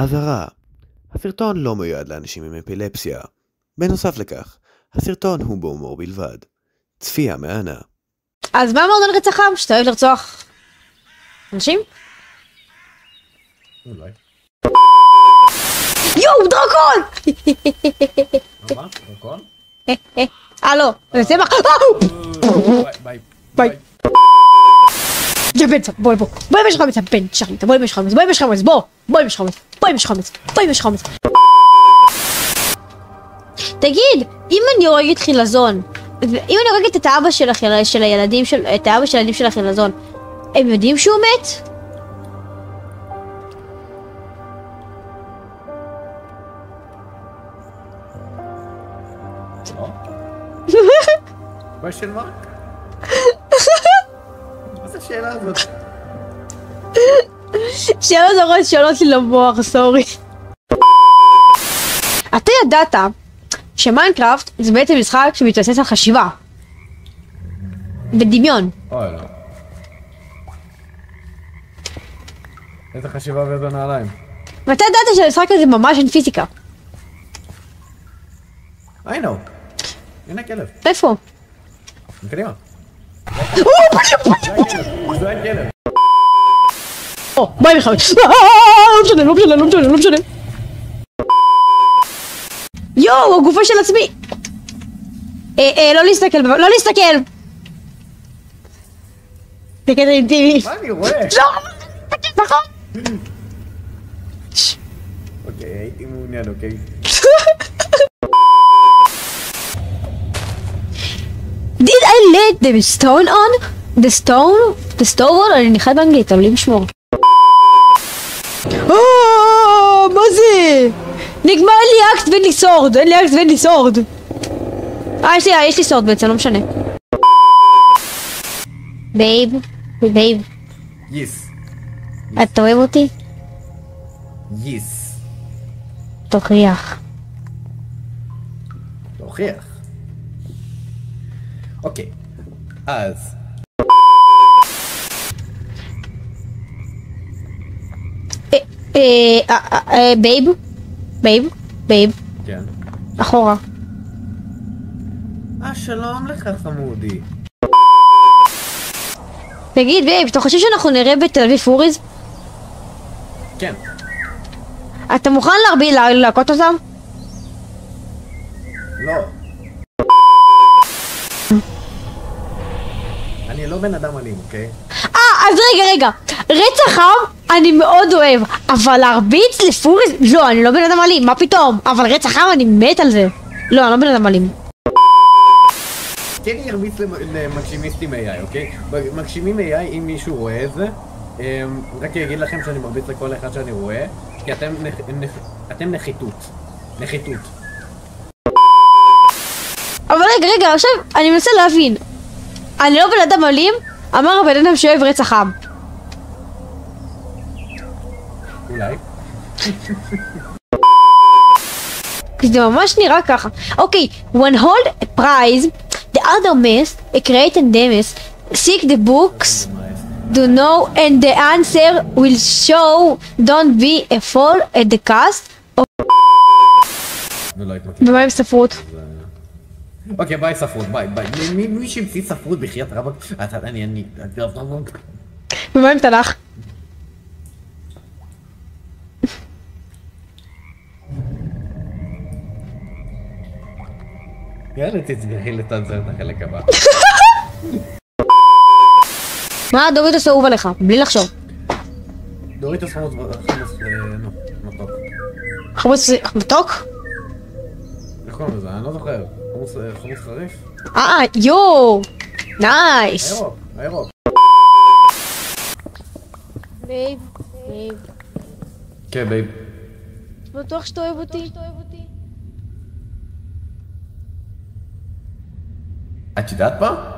אזהרה, הסרטון לא מיועד לאנשים עם אפילפסיה. בנוסף לכך, הסרטון הוא בהומור בלבד. צפייה מהנה. אז מה אמרנו על רצח עם? שאתה אוהב לרצוח אנשים? אולי. יואו, דרקון! מה? דרקון? לא, זה מה? ביי. ביי. יא בן צב, בואי יש לך חמץ, בן שחמץ, בואי יש חמץ, יש חמץ. תגיד, אם אני הורגת חילזון, אם אני הורגת את האבא של הילדים של החילזון, הם יודעים שהוא מת? question mark? מה זה השאלה הזאת? שאלה זוכרת שאלות לי למוח, סורי. אתה ידעת שמיינקראפט זה בעצם משחק שמתבסס על חשיבה ודמיון. אוי לא. איזה חשיבה ואיזה נעליים. ואתה ידעת שהמשחק הזה ממש אין פיזיקה. I know. הנה כלב. איפה? קדימה. זה הכלב. ביי מחמד. לא משנה. יואו, הגופה של עצמי. לא להסתכל. זה קטע אינטימי. מה אני רואה? נכון. אוקיי, הייתי מעוניין, אוקיי. Did I let the stone on? The stone? אני נכנס באנגלית, אבל לי משמור. מה זה? נגמר לי אקט ואין לי סורד, אין לי סורד. יש לי סורד בעצם, לא משנה. בייב. יס. אתה אוהב אותי? יס. תוכיח. להוכיח. אוקיי, אז בייב. כן. אחורה. שלום לך חמודי. תגיד בייב, אתה חושב שאנחנו נראה בתל אביב פוריז? כן. אתה מוכן להכות אותם? לא. אני לא בן אדם אלים, אוקיי? אז רגע. רצח עם אני מאוד אוהב, אבל להרביץ לפוריז? לא, אני לא בן אדם אלים, מה פתאום? אבל רצח עם אני מת על זה. לא, אני לא בן אדם אלים. כן ירביץ למגשימיסטים AI, אוקיי? מגשימים AI, אם מישהו רואה את זה, רק אגיד לכם שאני מרביץ לכל אחד שאני רואה, כי אתם נחיתות. אבל רגע, עכשיו אני מנסה להבין. אני לא בן אדם אלים, אמר הבן אדם שאוהב רצח עם. אולי. כי זה ממש נראה ככה. אוקיי, when hold a prize, the other must, create and demis, seek the books, do know, and the answer will show, don't be a fool at the cast. ולא התמקד. ומה עם ספרות? אוקיי, ביי ספרות, ביי. מי שהמציא ספרות בחיית רבק, אני... ומה עם תנ"ך? יאללה, תצבחי לצנזר את החלק הבא. מה דוריטוס אהוב עליך? בלי לחשוב. דוריטוס חמוס מתוק. חמוס מתוק? איך קוראים לזה? אני לא זוכר. חמוס חריף? יואו! נייס! הירוק. בייב. כן, בייב. בטוח שאתה אוהב אותי? את יודעת מה?